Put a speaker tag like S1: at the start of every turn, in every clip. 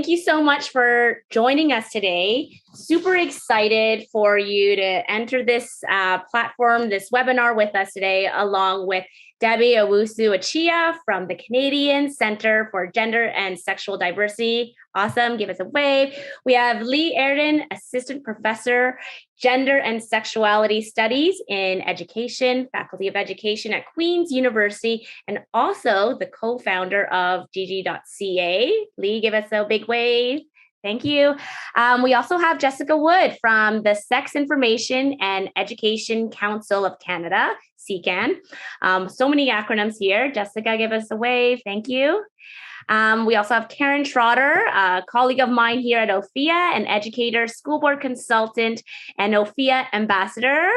S1: Thank you so much for joining us today. Super excited for you to enter this platform, this webinar with us today, along with Debbie Owusu-Achia from the Canadian Centre for Gender and Sexual Diversity. Awesome. Give us a wave. We have Lee Airden, Assistant Professor, Gender and Sexuality Studies in Education, Faculty of Education at Queen's University, and also the co-founder of Gigi.ca. Lee, give us a big wave. Thank you. We also have Jessica Wood from the Sex Information and Education Council of Canada, SECAN. So many acronyms here. Jessica, give us a wave. Thank you. We also have Karen Trotter, a colleague of mine here at OFIA, an educator, school board consultant, and OFIA ambassador.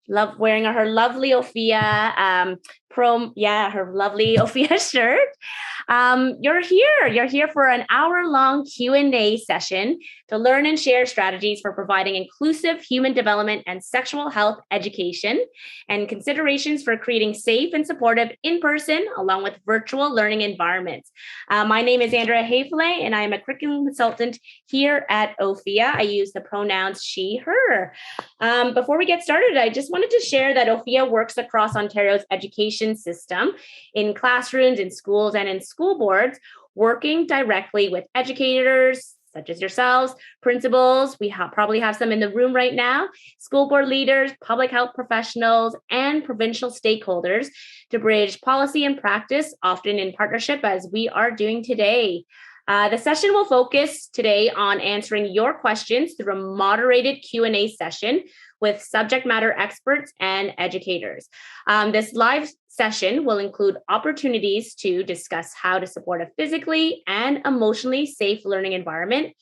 S1: Love wearing her lovely OFIA her lovely OFIA shirt. You're here for an hour-long Q&A session to learn and share strategies for providing inclusive human development and sexual health education and considerations for creating safe and supportive in-person along with virtual learning environments. My name is Andrea Hayfley, and I am a curriculum consultant here at OFIA. I use the pronouns she, her. Before we get started, I just wanted to share that OFIA works across Ontario's education system in classrooms, in schools, and in school boards, working directly with educators such as yourselves, principals. We probably have some in the room right now, school board leaders, public health professionals, and provincial stakeholders to bridge policy and practice, often in partnership as we are doing today. The session will focus today on answering your questions through a moderated Q&A session with subject matter experts and educators. This live session will include opportunities to discuss how to support a physically and emotionally safe learning environment,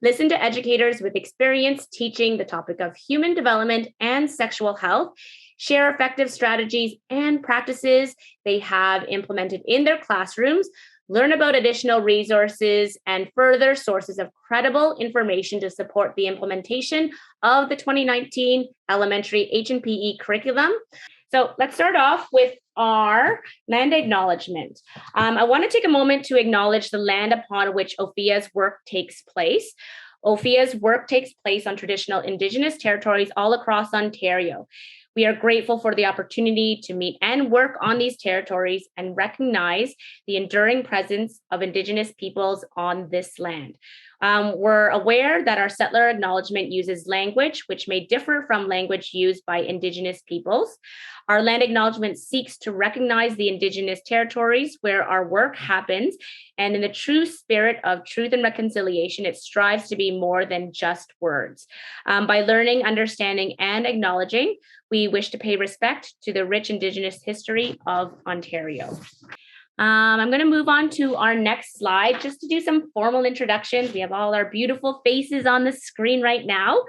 S1: listen to educators with experience teaching the topic of human development and sexual health, share effective strategies and practices they have implemented in their classrooms, learn about additional resources and further sources of credible information to support the implementation of the 2019 elementary H&PE curriculum. So let's start off with our land acknowledgement. I want to take a moment to acknowledge the land upon which OFIA's work takes place. OFIA's work takes place on traditional Indigenous territories all across Ontario. We are grateful for the opportunity to meet and work on these territories and recognize the enduring presence of Indigenous peoples on this land. We're aware that our settler acknowledgement uses language which may differ from language used by Indigenous peoples. Our land acknowledgement seeks to recognize the Indigenous territories where our work happens, and in the true spirit of truth and reconciliation, it strives to be more than just words. By learning, understanding, and acknowledging, we wish to pay respect to the rich Indigenous history of Ontario. I'm going to move on to our next slide just to do some formal introductions. We have all our beautiful faces on the screen right now.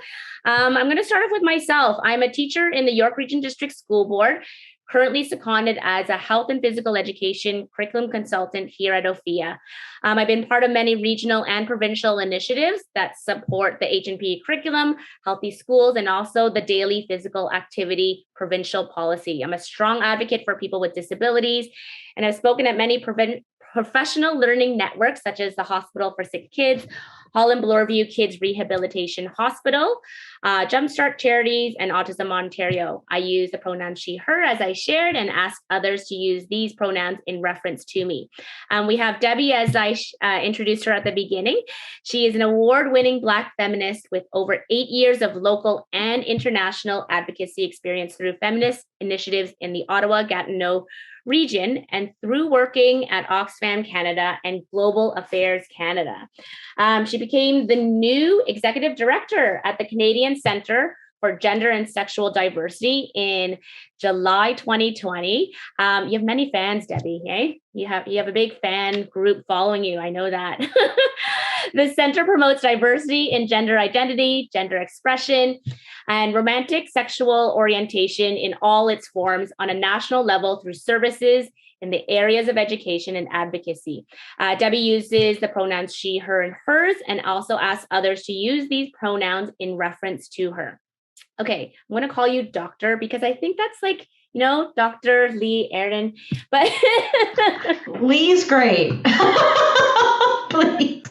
S1: I'm going to start off with myself. I'm a teacher in the York Region District School Board, currently seconded as a health and physical education curriculum consultant here at OFIA. I've been part of many regional and provincial initiatives that support the H&PE curriculum, healthy schools, and also the daily physical activity provincial policy. I'm a strong advocate for people with disabilities, and I've spoken at many professional learning networks such as the Hospital for Sick Kids, Holland Bloorview Kids Rehabilitation Hospital, Jumpstart Charities, and Autism Ontario. I use the pronoun she, her as I shared and ask others to use these pronouns in reference to me. We have Debbie, as I introduced her at the beginning. She is an award-winning Black feminist with over 8 years of local and international advocacy experience through feminist initiatives in the Ottawa-Gatineau region and through working at Oxfam Canada and Global Affairs Canada. She became the new executive director at the Canadian Centre for Gender and Sexual Diversity in July 2020. You have many fans, Debbie, eh? You have a big fan group following you. I know that. The center promotes diversity in gender identity, gender expression, and romantic sexual orientation in all its forms on a national level through services in the areas of education and advocacy. Debbie uses the pronouns she, her, and hers, and also asks others to use these pronouns in reference to her. Okay, I'm going to call you doctor because I think that's like, you know, Dr. Lee Airden, but
S2: Lee's great. Please.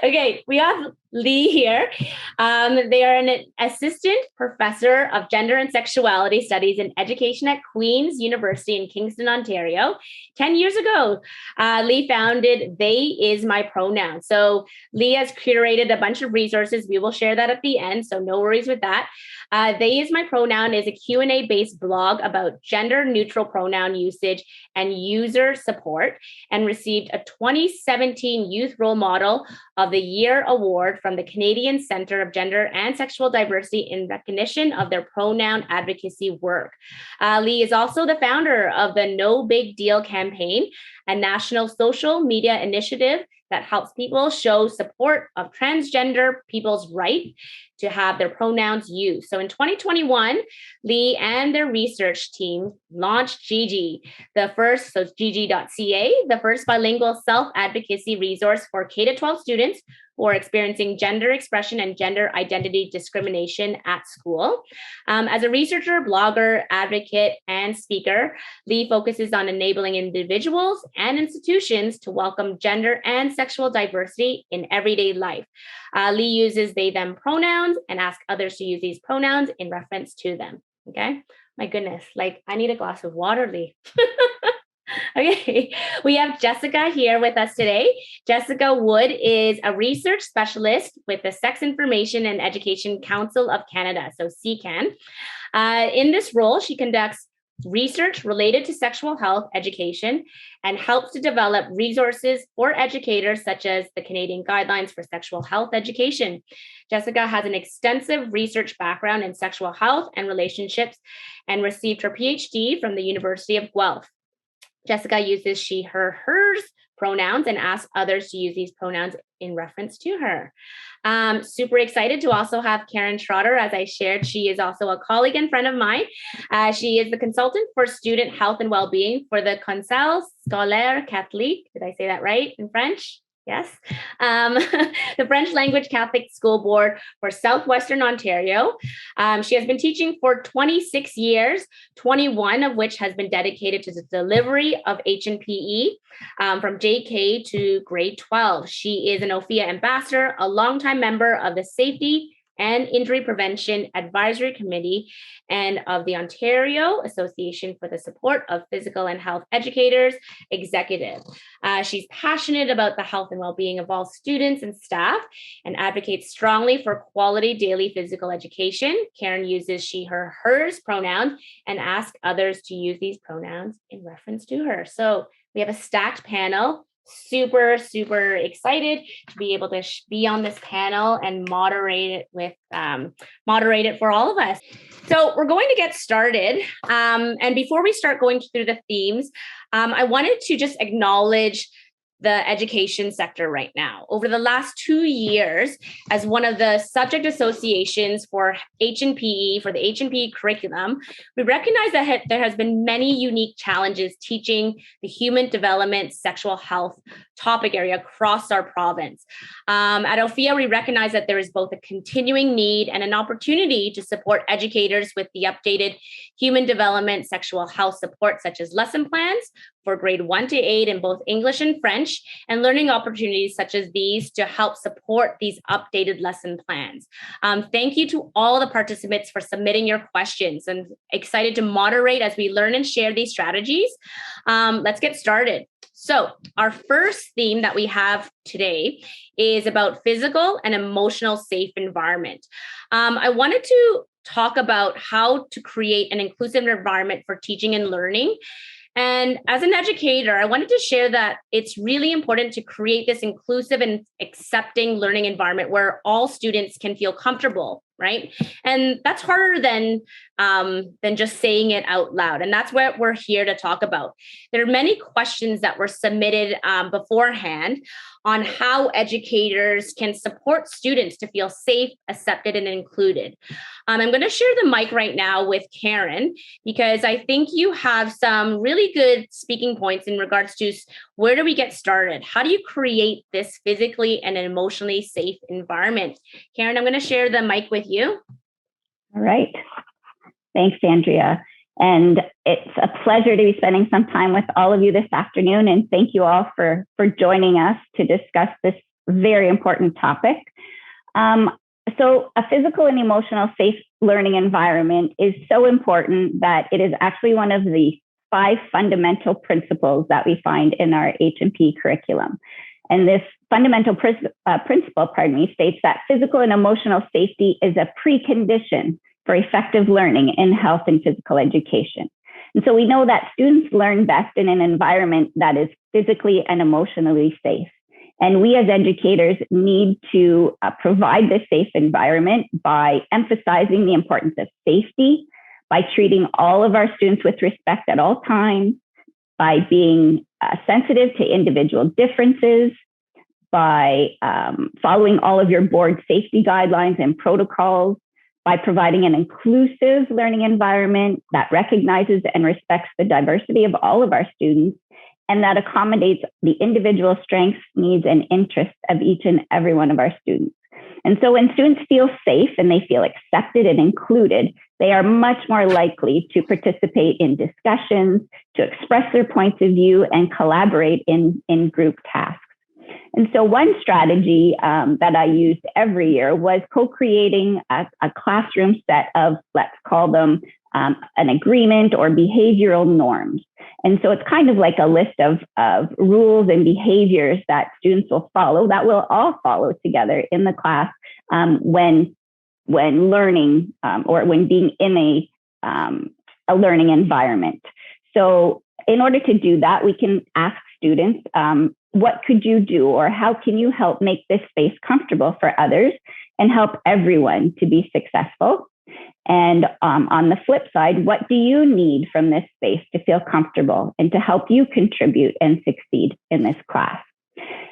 S1: Okay, we have Lee here. They are an assistant professor of gender and sexuality studies in education at Queen's University in Kingston, Ontario. 10 years ago, Lee founded They Is My Pronoun. So Lee has curated a bunch of resources. We will share that at the end, so no worries with that. They Is My Pronoun is a Q&A based blog about gender neutral pronoun usage and user support, and received a 2017 Youth Role Model of the Year Award from the Canadian Centre of Gender and Sexual Diversity in recognition of their pronoun advocacy work. Lee is also the founder of the No Big Deal campaign, a national social media initiative that helps people show support of transgender people's right to have their pronouns used. So in 2021, Lee and their research team launched Gigi, the first, so it's gigi.ca, the first bilingual self-advocacy resource for K-12 students who are experiencing gender expression and gender identity discrimination at school. As a researcher, blogger, advocate, and speaker, Lee focuses on enabling individuals and institutions to welcome gender and sexual diversity in everyday life. Lee uses they, them pronouns and asks others to use these pronouns in reference to them. Okay. My goodness. Like, I need a glass of water, Lee. Okay, we have Jessica here with us today. Jessica Wood is a research specialist with the Sex Information and Education Council of Canada, so CCAN. In this role, she conducts research related to sexual health education and helps to develop resources for educators, such as the Canadian Guidelines for Sexual Health Education. Jessica has an extensive research background in sexual health and relationships and received her PhD from the University of Guelph. Jessica uses she, her, hers pronouns and asks others to use these pronouns in reference to her. Super excited to also have Karen Schroeder. As I shared, she is also a colleague and friend of mine. She is the consultant for student health and well-being for the Conseil Scolaire Catholique. Did I say that right in French? Yes. The French Language Catholic School Board for Southwestern Ontario. She has been teaching for 26 years, 21 of which has been dedicated to the delivery of HNPE from JK to grade 12. She is an OFIA ambassador, a longtime member of the Safety and Injury Prevention Advisory Committee and of the Ontario Association for the Support of Physical and Health Educators executive. She's passionate about the health and well-being of all students and staff and advocates strongly for quality daily physical education. Karen uses she, her, hers pronouns and asks others to use these pronouns in reference to her. So we have a stacked panel. Super, super excited to be able to be on this panel and moderate it for all of us. So we're going to get started. And before we start going through the themes, I wanted to just acknowledge the education sector right now. Over the last 2 years, as one of the subject associations for HNPE, for the HNPE curriculum, we recognize that there has been many unique challenges teaching the human development, sexual health topic area across our province. At OFIA, we recognize that there is both a continuing need and an opportunity to support educators with the updated human development, sexual health support, such as lesson plans for grade 1 to 8 in both English and French, and learning opportunities such as these to help support these updated lesson plans. Thank you to all the participants for submitting your questions, and excited to moderate as we learn and share these strategies. Let's get started. So our first theme that we have today is about physical and emotional safe environment. I wanted to talk about how to create an inclusive environment for teaching and learning. And as an educator, I wanted to share that it's really important to create this inclusive and accepting learning environment where all students can feel comfortable, right? And that's harder than just saying it out loud. And that's what we're here to talk about. There are many questions that were submitted beforehand on how educators can support students to feel safe, accepted, and included. I'm going to share the mic right now with Karen, because I think you have some really good speaking points in regards to where do we get started? How do you create this physically and emotionally safe environment? Karen, I'm going to share the mic with you.
S2: All right. Thanks, Andrea. And it's a pleasure to be spending some time with all of you this afternoon. And thank you all for joining us to discuss this very important topic. So a physical and emotional safe learning environment is so important that it is actually one of the 5 fundamental principles that we find in our H&P curriculum. And this fundamental principle, states that physical and emotional safety is a precondition for effective learning in health and physical education. And so we know that students learn best in an environment that is physically and emotionally safe. And we as educators need to provide this safe environment by emphasizing the importance of safety, by treating all of our students with respect at all times, by being sensitive to individual differences, by following all of your board safety guidelines and protocols, by providing an inclusive learning environment that recognizes and respects the diversity of all of our students, and that accommodates the individual strengths, needs, and interests of each and every one of our students. And so when students feel safe and they feel accepted and included, they are much more likely to participate in discussions, to express their points of view, and collaborate in group tasks. And so one strategy that I used every year was co-creating a classroom set of, let's call them, an agreement or behavioral norms. And so it's kind of like a list of rules and behaviors that students will follow, that we'll all follow together in the class when learning or when being in a learning environment. So in order to do that, we can ask students, what could you do, or how can you help make this space comfortable for others and help everyone to be successful? And on the flip side, what do you need from this space to feel comfortable and to help you contribute and succeed in this class?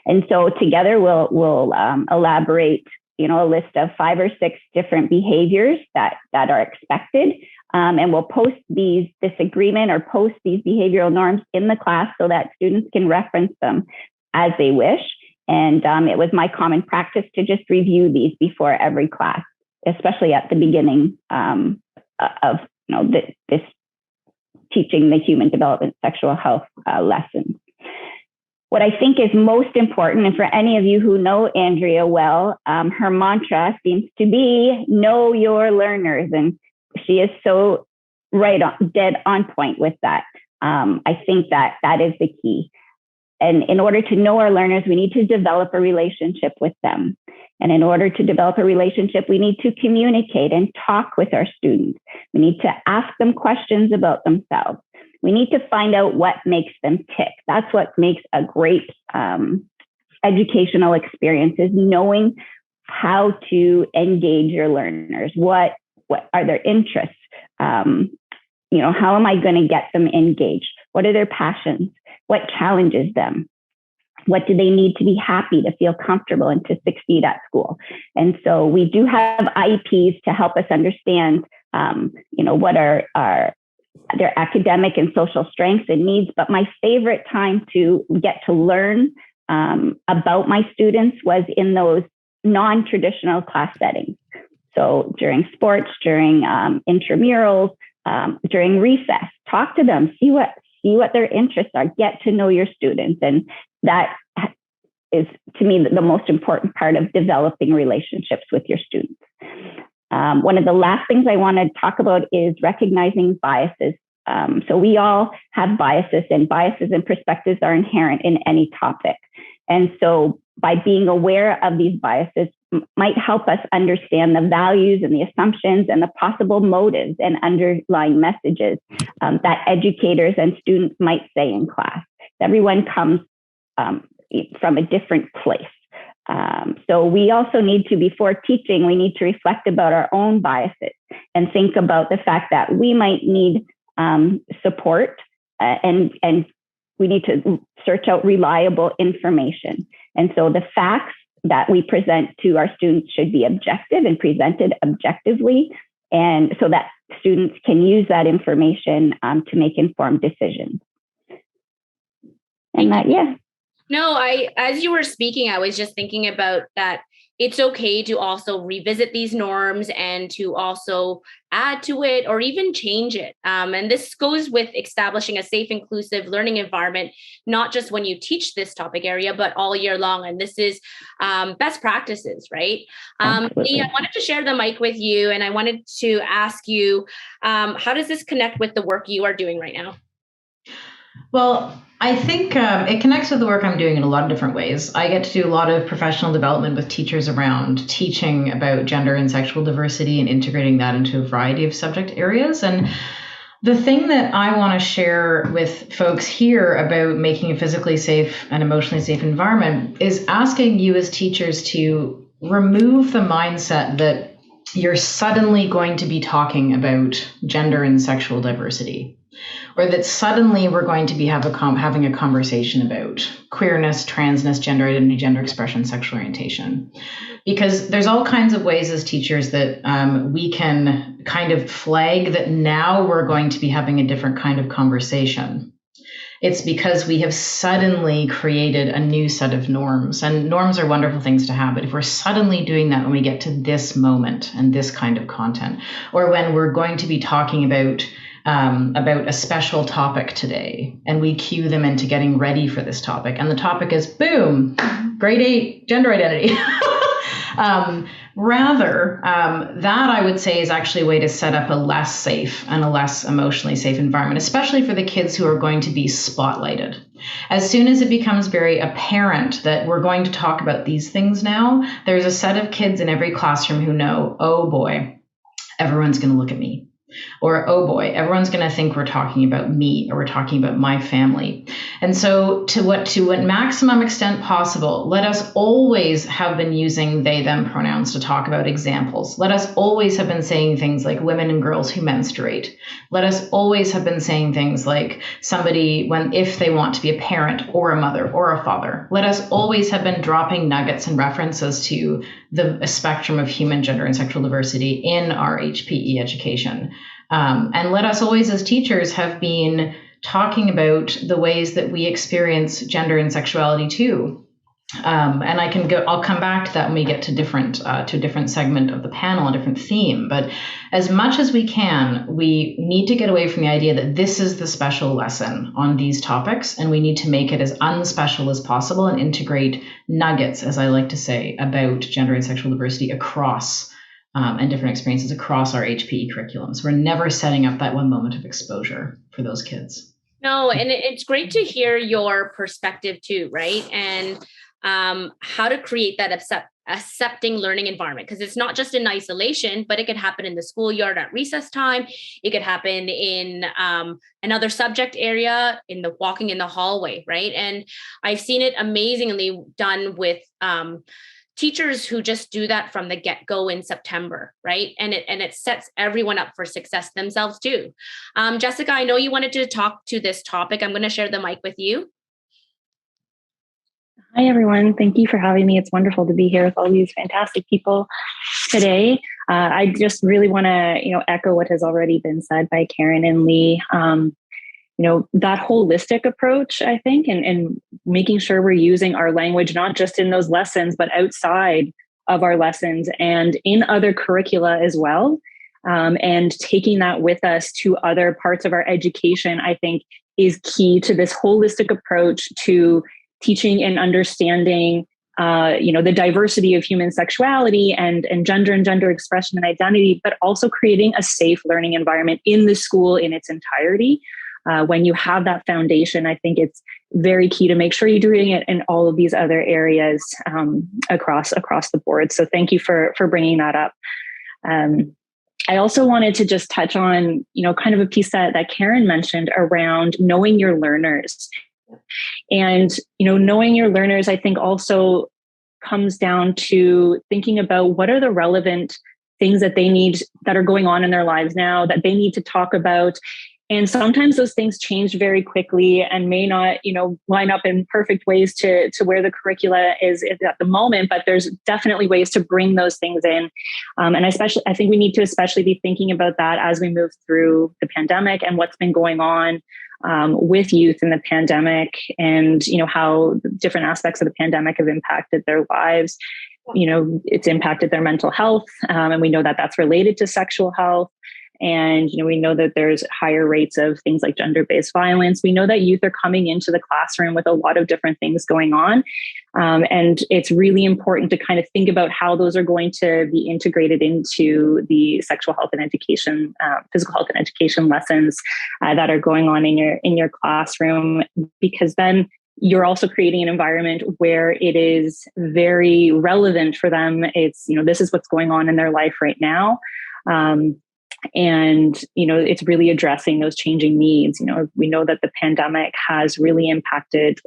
S2: And so together we'll elaborate, a list of 5 or 6 different behaviors that are expected. And we'll post this agreement or post these behavioral norms in the class so that students can reference them as they wish. And it was my common practice to just review these before every class, especially at the beginning of this teaching the human development sexual health lessons. What I think is most important, and for any of you who know Andrea well, her mantra seems to be know your learners, and she is so dead on point with that. I think that is the key. And in order to know our learners, we need to develop a relationship with them. And in order to develop a relationship, we need to communicate and talk with our students. We need to ask them questions about themselves. We need to find out what makes them tick. That's what makes a great educational experience, is knowing how to engage your learners. What are their interests? How am I going to get them engaged? What are their passions? What challenges them? What do they need to be happy, to feel comfortable, and to succeed at school? And so we do have IEPs to help us understand, what are their academic and social strengths and needs. But my favorite time to get to learn about my students was in those non-traditional class settings. So during sports, during intramurals, during recess, talk to them, see what their interests are, get to know your students. And that is, to me, the most important part of developing relationships with your students. One of the last things I want to talk about is recognizing biases. So we all have biases, and biases and perspectives are inherent in any topic. And so by being aware of these biases might help us understand the values and the assumptions and the possible motives and underlying messages that educators and students might say in class. Everyone comes from a different place. So we also need to, before teaching, we need to reflect about our own biases and think about the fact that we might need support and we need to search out reliable information. And so the facts that we present to our students should be objective and presented objectively, and so that students can use that information to make informed decisions. And that, yeah.
S1: No, as you were speaking, I was just thinking about that it's okay to also revisit these norms and to also add to it or even change it. And this goes with establishing a safe, inclusive learning environment, not just when you teach this topic area, but all year long. And this is best practices, right? Lee, I wanted to share the mic with you, and I wanted to ask you, how does this connect with the work you are doing right now?
S3: Well, I think it connects with the work I'm doing in a lot of different ways. I get to do a lot of professional development with teachers around teaching about gender and sexual diversity and integrating that into a variety of subject areas. And the thing that I want to share with folks here about making a physically safe and emotionally safe environment is asking you as teachers to remove the mindset that you're suddenly going to be talking about gender and sexual diversity, or that suddenly we're going to be having a conversation about queerness, transness, gender identity, gender expression, sexual orientation. Because there's all kinds of ways as teachers that we can kind of flag that now we're going to be having a different kind of conversation. It's because we have suddenly created a new set of norms, and norms are wonderful things to have. But if we're suddenly doing that when we get to this moment and this kind of content, or when we're going to be talking about a special topic today, and we cue them into getting ready for this topic, and the topic is boom, grade 8 gender identity. That I would say is actually a way to set up a less safe and a less emotionally safe environment, especially for the kids who are going to be spotlighted. As soon as it becomes very apparent that we're going to talk about these things now, there's a set of kids in every classroom who know, oh boy, everyone's going to look at me. Or, oh boy, everyone's going to think we're talking about me, or we're talking about my family. And so to what maximum extent possible, let us always have been using they, them pronouns to talk about examples. Let us always have been saying things like women and girls who menstruate. Let us always have been saying things like somebody if they want to be a parent or a mother or a father. Let us always have been dropping nuggets and references to the spectrum of human gender and sexual diversity in our HPE education. And let us always, as teachers, have been talking about the ways that we experience gender and sexuality too. And I'll come back to that when we get to a different segment of the panel, a different theme. But as much as we can, we need to get away from the idea that this is the special lesson on these topics, and we need to make it as unspecial as possible and integrate nuggets, as I like to say, about gender and sexual diversity across and different experiences across our HPE curriculums. We're never setting up that one moment of exposure for those kids.
S1: No, and it's great to hear your perspective too, right? And how to create that accepting learning environment, because it's not just in isolation, but it could happen in the schoolyard at recess time. It could happen in another subject area, in the walking in the hallway, right? And I've seen it amazingly done with teachers who just do that from the get-go in September, right? And it sets everyone up for success themselves too. Jessica, I know you wanted to talk to this topic. I'm going to share the mic with you.
S4: Hi, everyone. Thank you for having me. It's wonderful to be here with all these fantastic people today. I just really want to, echo what has already been said by Karen and Lee. That holistic approach, I think, and making sure we're using our language, not just in those lessons, but outside of our lessons and in other curricula as well. And taking that with us to other parts of our education, I think, is key to this holistic approach to teaching and understanding, the diversity of human sexuality and gender expression and identity, but also creating a safe learning environment in the school in its entirety. When you have that foundation, I think it's very key to make sure you're doing it in all of these other areas across the board. So thank you for bringing that up. I also wanted to just touch on, kind of a piece that Karen mentioned around knowing your learners. And, knowing your learners, I think also comes down to thinking about what are the relevant things that they need, that are going on in their lives now, that they need to talk about. And sometimes those things change very quickly and may not, line up in perfect ways to where the curricula is at the moment, but there's definitely ways to bring those things in. And I think we need to especially be thinking about that as we move through the pandemic and what's been going on with youth in the pandemic, and how different aspects of the pandemic have impacted their lives. it's impacted their mental health. And we know that that's related to sexual health. And, we know that there's higher rates of things like gender-based violence. We know that youth are coming into the classroom with a lot of different things going on. And it's really important to kind of think about how those are going to be integrated into the sexual health and education, physical health and education lessons that are going on in your classroom, because then you're also creating an environment where it is very relevant for them. It's, this is what's going on in their life right now. And, it's really addressing those changing needs. We know that the pandemic has really impacted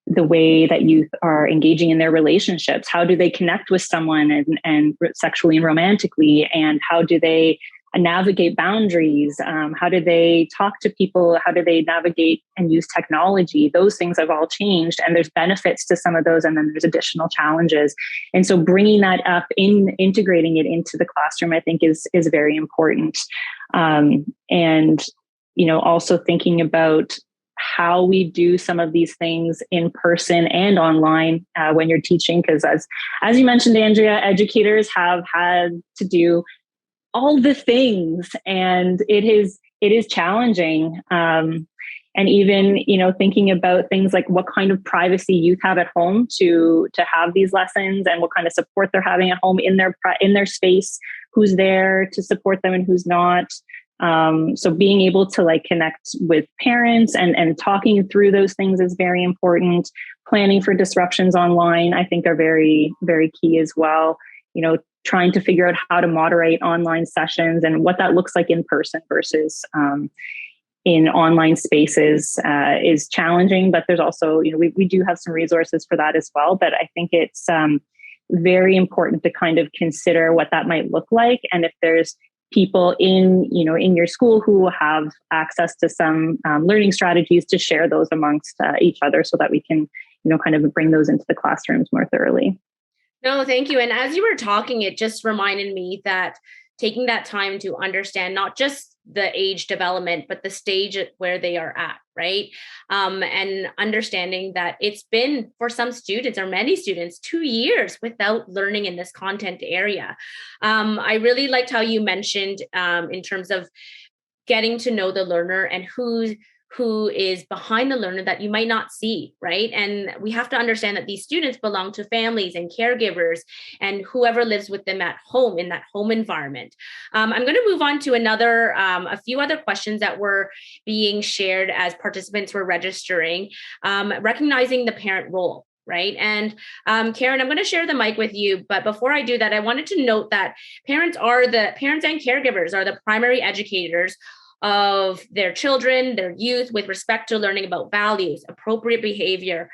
S4: the way that youth are engaging in their relationships. How do they connect with someone and sexually and romantically? And how do they navigate boundaries? How do they talk to people? How do they navigate and use technology? Those things have all changed, and there's benefits to some of those, and then there's additional challenges. And so bringing that up, integrating it into the classroom, I think is very important. And also thinking about how we do some of these things in person and online when you're teaching, because as you mentioned, Andrea, educators have had to do all the things, and it is challenging. And even, thinking about things like what kind of privacy youth have at home to have these lessons, and what kind of support they're having at home in their space, who's there to support them and who's not. So being able to connect with parents and talking through those things is very important. Planning for disruptions online, I think, are very, very key as well. Trying to figure out how to moderate online sessions and what that looks like in person versus in online spaces is challenging. But there's also, we do have some resources for that as well. But I think it's very important to kind of consider what that might look like. And if there's people in your school who have access to some learning strategies, to share those amongst each other so that we can, kind of bring those into the classrooms more thoroughly.
S1: No, thank you. And as you were talking, it just reminded me that taking that time to understand not just the age development, but the stage where they are at, right? And understanding that it's been, for some students or many students, 2 years without learning in this content area. I really liked how you mentioned in terms of getting to know the learner and who is behind the learner that you might not see, right? And we have to understand that these students belong to families and caregivers and whoever lives with them at home in that home environment. I'm going to move on to a few other questions that were being shared as participants were registering, recognizing the parent role. Right. And Karen, I'm going to share the mic with you. But before I do that, I wanted to note that parents and caregivers are the primary educators of their children, their youth, with respect to learning about values, appropriate behavior,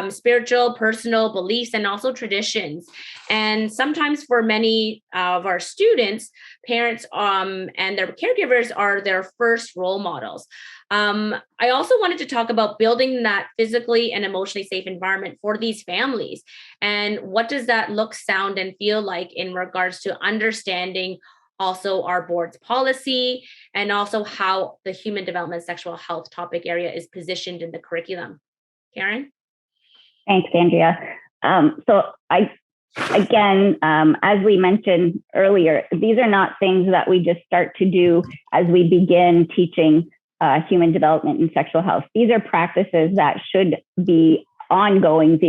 S1: spiritual, personal beliefs, and also traditions. And sometimes for many of our students, parents and their caregivers are their first role models. I also wanted to talk about building that physically and emotionally safe environment for these families. And what does that look, sound, and feel like in regards to understanding also our board's policy, and also how the human development sexual health topic area is positioned in the curriculum. Karen?
S2: Thanks, Andrea. As we mentioned earlier, these are not things that we just start to do as we begin teaching human development and sexual health. These are practices that should be ongoing,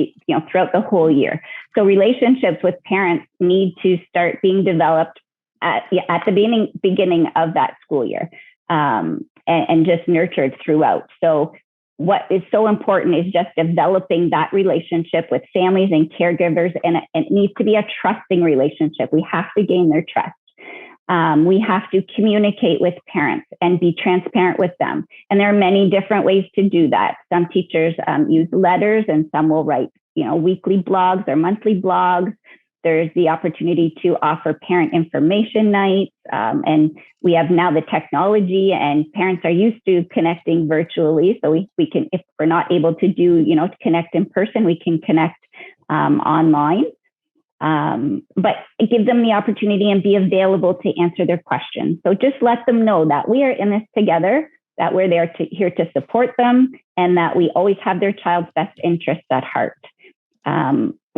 S2: throughout the whole year. So relationships with parents need to start being developed at the beginning of that school year, and just nurtured throughout. So what is so important is just developing that relationship with families and caregivers, and it needs to be a trusting relationship. We have to gain their trust. We have to communicate with parents and be transparent with them. And there are many different ways to do that. Some teachers use letters, and some will write, weekly blogs or monthly blogs. There's the opportunity to offer parent information nights. And we have now the technology, and parents are used to connecting virtually. So we can, if we're not able to do, to connect in person, we can connect online. But it gives them the opportunity and be available to answer their questions. So just let them know that we are in this together, that we're there here to support them, and that we always have their child's best interests at heart.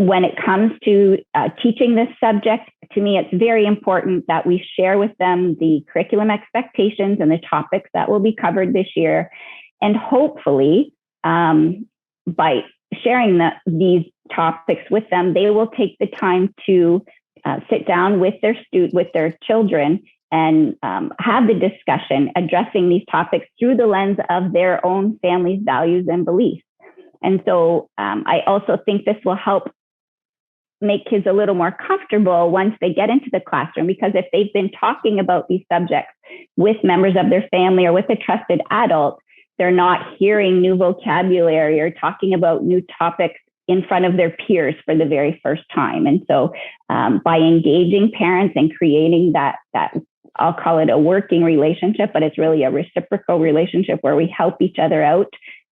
S2: when it comes to teaching this subject, to me, it's very important that we share with them the curriculum expectations and the topics that will be covered this year. And hopefully, by sharing these topics with them, they will take the time to sit down with their children and have the discussion addressing these topics through the lens of their own family's values and beliefs. And so I also think this will help make kids a little more comfortable once they get into the classroom, because if they've been talking about these subjects with members of their family or with a trusted adult, they're not hearing new vocabulary or talking about new topics in front of their peers for the very first time. And so by engaging parents and creating that I'll call it a working relationship, but it's really a reciprocal relationship where we help each other out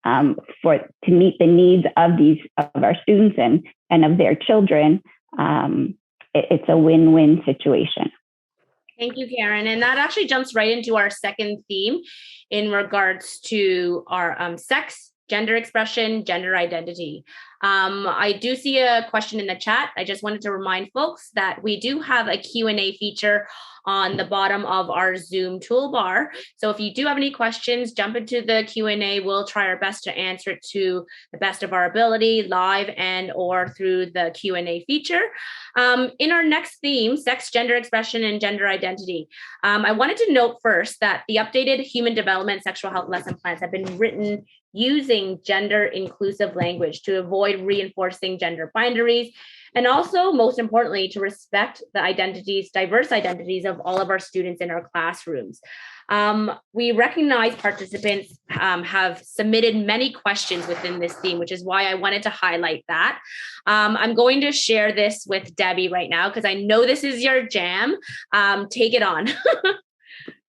S2: to meet the needs of our students and of their children. It's a win-win situation.
S1: Thank you, Karen. And that actually jumps right into our second theme in regards to our sex, gender expression, gender identity. I do see a question in the chat. I just wanted to remind folks that we do have a Q&A feature on the bottom of our Zoom toolbar. So if you do have any questions, jump into the Q&A. We'll try our best to answer it to the best of our ability, live and or through the Q&A feature. In our next theme, sex, gender expression, and gender identity, I wanted to note first that the updated human development sexual health lesson plans have been written using gender inclusive language to avoid reinforcing gender binaries, and also, most importantly, to respect the diverse identities of all of our students in our classrooms. We recognize participants have submitted many questions within this theme, which is why I wanted to highlight that. I'm going to share this with Debbie right now, because I know this is your jam. Take it on.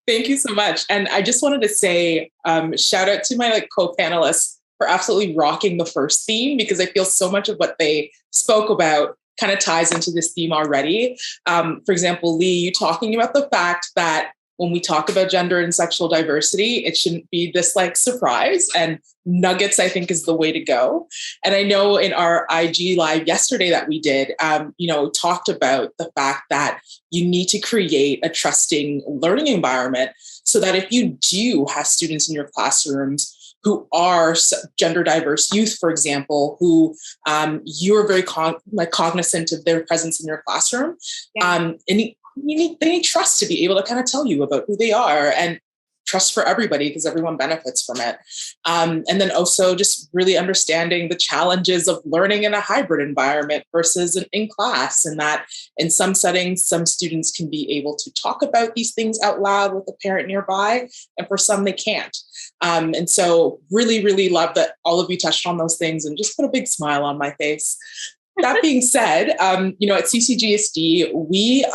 S5: Thank you so much. And I just wanted to say, shout out to my co-panelists for absolutely rocking the first theme, because I feel so much of what they spoke about kind of ties into this theme already. For example, Lee, you talking about the fact that when we talk about gender and sexual diversity, it shouldn't be this surprise, and nuggets, I think, is the way to go. And I know in our IG live yesterday that we did, talked about the fact that you need to create a trusting learning environment so that if you do have students in your classrooms who are gender diverse youth, for example, who you're very cognizant of their presence in your classroom, they need trust to be able to kind of tell you about who they are, and trust for everybody, because everyone benefits from it. And then also just really understanding the challenges of learning in a hybrid environment versus in class, and that in some settings, some students can be able to talk about these things out loud with a parent nearby, and for some they can't. And so really, really love that all of you touched on those things and just put a big smile on my face. That being said, at CCGSD,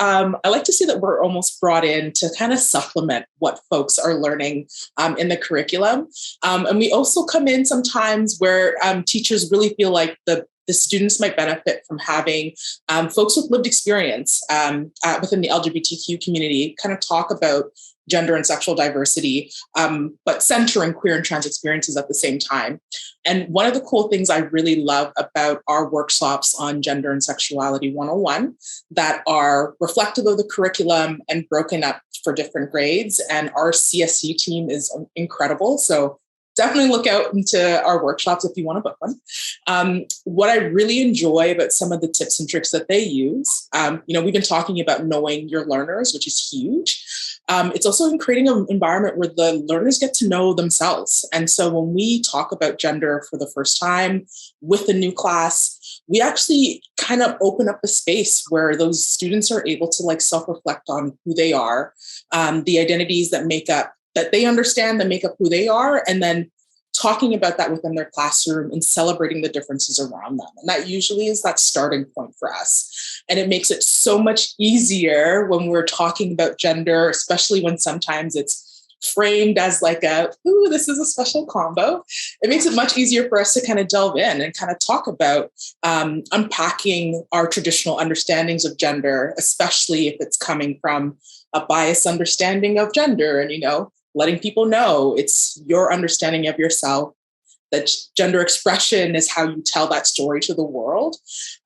S5: I like to say that we're almost brought in to kind of supplement what folks are learning in the curriculum. And we also come in sometimes where teachers really feel like the students might benefit from having folks with lived experience within the LGBTQ community kind of talk about gender and sexual diversity, but centering queer and trans experiences at the same time. And one of the cool things I really love about our workshops on Gender and Sexuality 101 that are reflective of the curriculum and broken up for different grades, and our CSC team is incredible. So definitely look out into our workshops if you want to book one. What I really enjoy about some of the tips and tricks that they use, we've been talking about knowing your learners, which is huge. It's also in creating an environment where the learners get to know themselves. And so when we talk about gender for the first time with the new class, we actually kind of open up a space where those students are able to self-reflect on who they are, the identities that they understand that make up who they are, and then talking about that within their classroom and celebrating the differences around them. And that usually is that starting point for us. And it makes it so much easier when we're talking about gender, especially when sometimes it's framed as this is a special combo. It makes it much easier for us to kind of delve in and kind of talk about unpacking our traditional understandings of gender, especially if it's coming from a biased understanding of gender, and, letting people know it's your understanding of yourself that gender expression is how you tell that story to the world.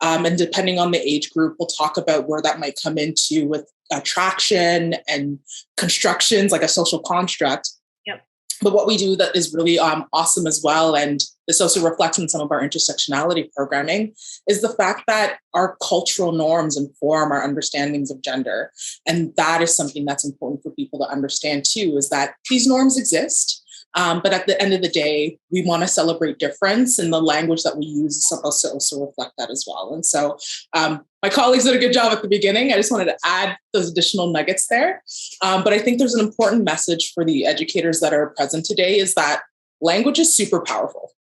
S5: And depending on the age group, we'll talk about where that might come into with attraction and constructions like a social construct.
S1: Yep.
S5: But what we do that is really awesome as well, and this also reflects in some of our intersectionality programming, is the fact that our cultural norms inform our understandings of gender. And that is something that's important for people to understand too, is that these norms exist. But at the end of the day, we want to celebrate difference, and the language that we use is supposed to also reflect that as well. And so my colleagues did a good job at the beginning. I just wanted to add those additional nuggets there. But I think there's an important message for the educators that are present today, is that language is super powerful.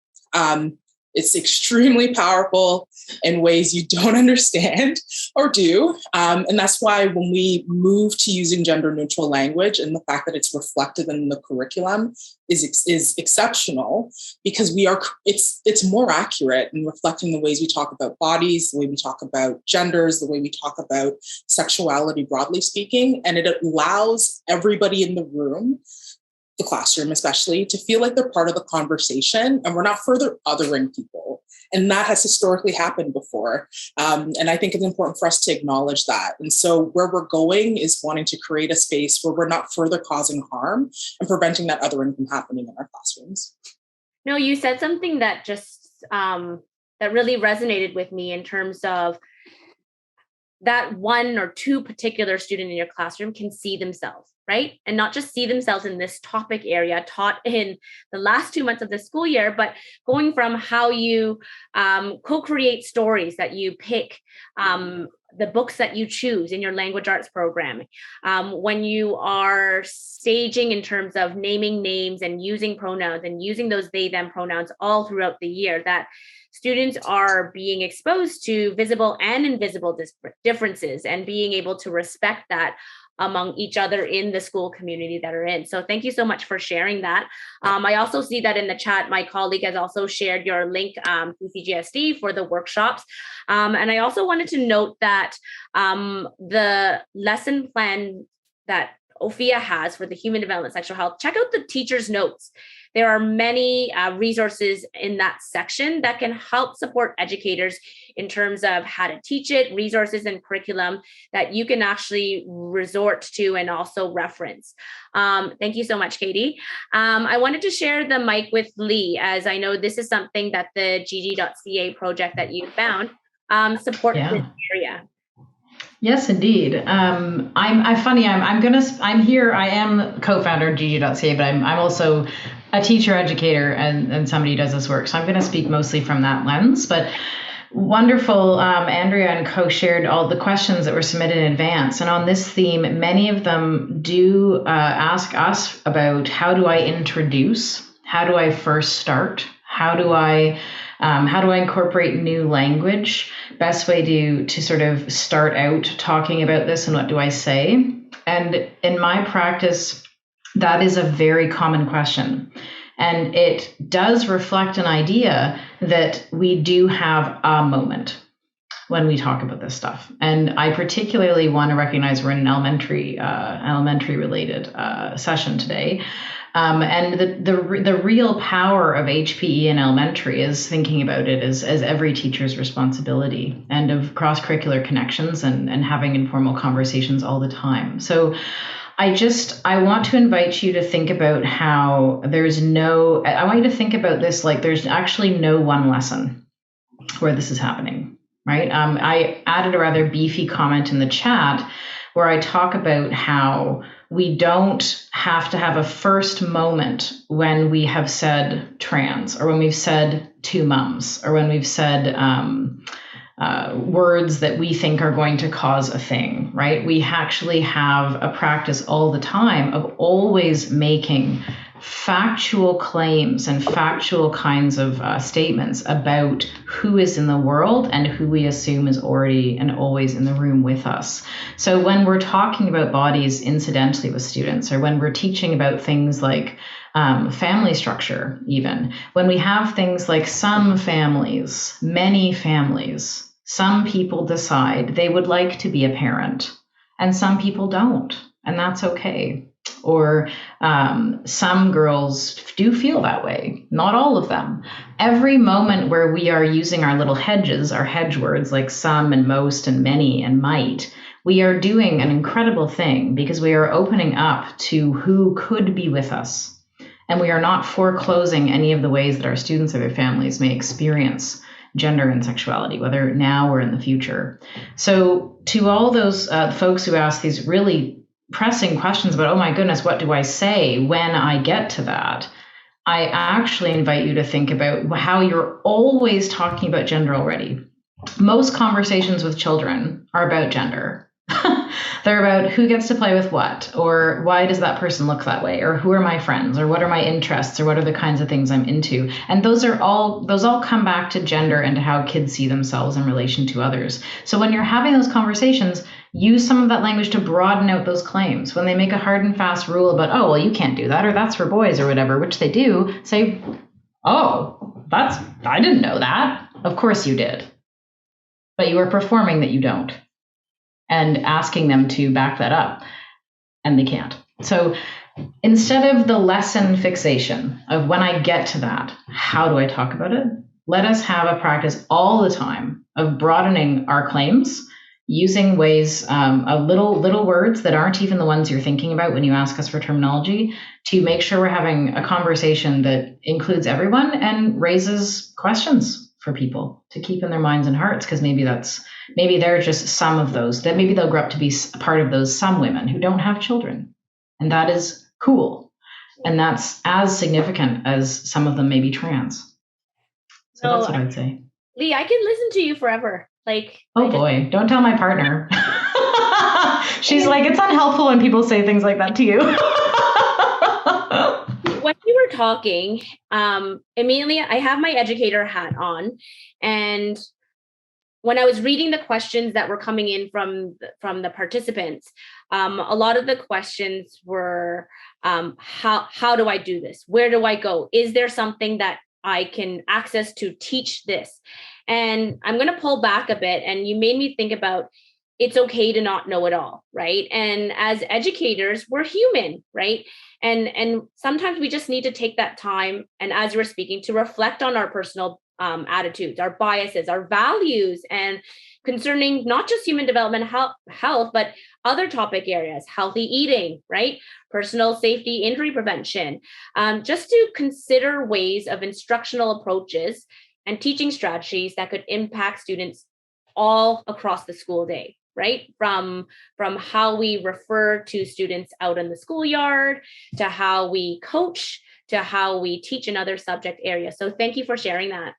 S5: It's extremely powerful in ways you don't understand or do. And that's why when we move to using gender neutral language, and the fact that it's reflected in the curriculum is exceptional, because it's more accurate in reflecting the ways we talk about bodies, the way we talk about genders, the way we talk about sexuality, broadly speaking. And it allows everybody in the room, the classroom especially, to feel like they're part of the conversation, and we're not further othering people. And that has historically happened before. And I think it's important for us to acknowledge that. And so where we're going is wanting to create a space where we're not further causing harm and preventing that othering from happening in our classrooms.
S1: No, you said something that just that really resonated with me, in terms of that one or two particular student in your classroom can see themselves, right? And not just see themselves in this topic area taught in the last 2 months of the school year, but going from how you co-create stories that you pick, the books that you choose in your language arts program, when you are staging in terms of naming names and using pronouns and using those they, them pronouns all throughout the year, that students are being exposed to visible and invisible differences, and being able to respect that among each other in the school community that are in. So thank you so much for sharing that. I also see that in the chat, my colleague has also shared your link to CGSD for the workshops. And I also wanted to note that the lesson plan that OFIA has for the Human Development Sexual Health, check out the teacher's notes. There are many resources in that section that can help support educators in terms of how to teach it, resources and curriculum that you can actually resort to and also reference. Thank you so much, Katie. I wanted to share the mic with Lee, as I know this is something that the GG.ca project that you found supports this area.
S3: Yes, indeed. I'm here. I am co-founder of GG.ca, but I'm also a teacher educator and somebody who does this work. So I'm going to speak mostly from that lens. But wonderful, Andrea and co shared all the questions that were submitted in advance. And on this theme, many of them do ask us about, how do I introduce? How do I first start? How do I incorporate new language? Best way to sort of start out talking about this, and what do I say? And in my practice, that is a very common question. And it does reflect an idea that we do have a moment when we talk about this stuff. And I particularly want to recognize we're in an elementary related session today. And the real power of HPE in elementary is thinking about it as every teacher's responsibility, and of cross-curricular connections and having informal conversations all the time. So I want to invite you to think about how I want you to think about this like there's actually no one lesson where this is happening, right? I added a rather beefy comment in the chat where I talk about how we don't have to have a first moment when we have said trans, or when we've said two mums, or when we've said words that we think are going to cause a thing, right? We actually have a practice all the time of always making factual claims and factual kinds of statements about who is in the world and who we assume is already and always in the room with us. So when we're talking about bodies incidentally with students, or when we're teaching about things like family structure, even when we have things like some families, many families, some people decide they would like to be a parent and some people don't, and that's okay. Or some girls do feel that way, not all of them. Every moment where we are using our little hedges, our hedge words like some and most and many and might, we are doing an incredible thing because we are opening up to who could be with us. And we are not foreclosing any of the ways that our students or their families may experience gender and sexuality, whether now or in the future. So to all those folks who ask these really pressing questions about, oh my goodness, what do I say when I get to that? I actually invite you to think about how you're always talking about gender already. Most conversations with children are about gender. They're about who gets to play with what, or why does that person look that way, or who are my friends, or what are my interests, or what are the kinds of things I'm into. And those all come back to gender and to how kids see themselves in relation to others. So when you're having those conversations, use some of that language to broaden out those claims. When they make a hard and fast rule about, oh, well, you can't do that, or that's for boys, or whatever, which they do, say, oh, I didn't know that. Of course you did. But you are performing that you don't, and asking them to back that up, and they can't. So instead of the lesson fixation of when I get to that, how do I talk about it? Let us have a practice all the time of broadening our claims, using ways of little words that aren't even the ones you're thinking about when you ask us for terminology, to make sure we're having a conversation that includes everyone and raises questions for people to keep in their minds and hearts, because maybe they're just some of those, that maybe they'll grow up to be a part of those some women who don't have children, and that is cool, and that's as significant as some of them may be trans. So that's what I'd say.
S1: Lee, I can listen to you forever.
S3: Boy, don't tell my partner. She's like, it's unhelpful when people say things like that to you.
S1: When you were talking, immediately I have my educator hat on, and when I was reading the questions that were coming in from the participants, a lot of the questions were, how do I do this? Where do I go? Is there something that I can access to teach this? And I'm going to pull back a bit, and you made me think about, it's okay to not know it all, right? And as educators, we're human, right? And sometimes we just need to take that time, and as you were speaking, to reflect on our personal attitudes, our biases, our values, and concerning not just human development health, but other topic areas, healthy eating, right? Personal safety, injury prevention, just to consider ways of instructional approaches and teaching strategies that could impact students all across the school day, right? From how we refer to students out in the schoolyard, to how we coach, to how we teach in other subject areas. So thank you for sharing that.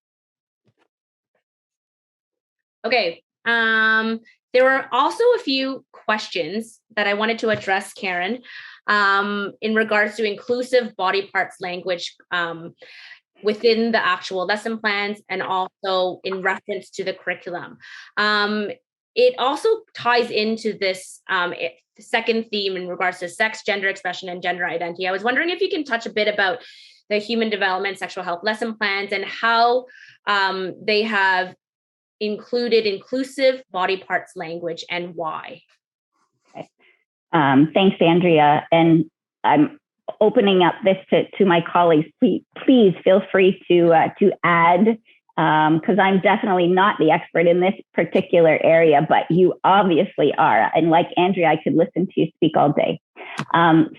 S1: Okay. There were also a few questions that I wanted to address, Karen, in regards to inclusive body parts language within the actual lesson plans, and also in reference to the curriculum. It also ties into this second theme in regards to sex, gender expression, and gender identity. I was wondering if you can touch a bit about the human development, sexual health lesson plans, and how they have included inclusive body parts language, and why.
S2: Okay. Thanks, Andrea. And I'm opening up this to my colleagues. Please feel free to add, because I'm definitely not the expert in this particular area, but you obviously are. And like Andrea, I could listen to you speak all day.